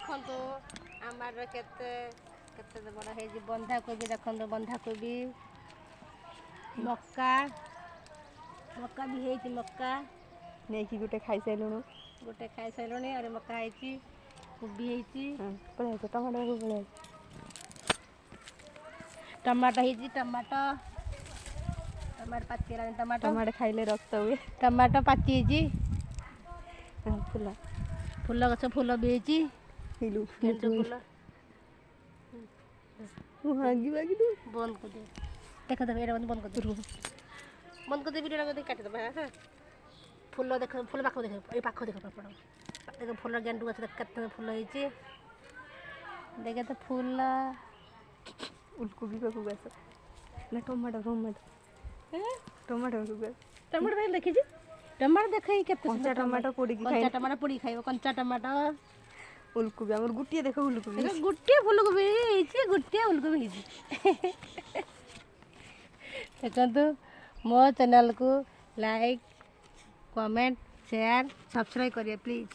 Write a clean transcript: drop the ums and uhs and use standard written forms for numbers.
देखो आमार केते केते बड़ा है जी बंधा कोबी देखो बंधा कोबी मक्का मक्का भी है मक्का नहीं कि गोटे खाई साइलुनु गोटे खाई सारे अरे मक्का है कोबी है पड़े टमाटो को पड़े टमाटो है टमाटो टमाटो पाची टमाटो टमाटो खाइले रक्त हुए टमाटो पाची फुल फूल गछ फूल भी है हिलू गेंदू फूल हांगी बागी दू बंद कर दे देखो देखो एटा बंद कर दे बंद कर दे वीडियो लगा दे काट दे हां फूल देखो फूल पाखो देखो ए पाखो देखो पड़ देखो फूल गेंदू गछ केते फूल है देखे तो फूल उलकोबी को गस ना टमाटो टमाटो टमाटो को गस टमाटो भाई देखी टमाटो देखे केते कंचा टमाटो पोड़ी की कंचा टमाटो पोड़ी खाइबो कंचा टमाटो उलकोबी हमर गुटिया देखो उलकोबी गुटिया फूलकोबी ହେଇଛି गुटिया उलकोबी ହେଇଛି देखंतु मो चैनल को लाइक कमेंट शेयर सब्सक्राइब करिए प्लीज।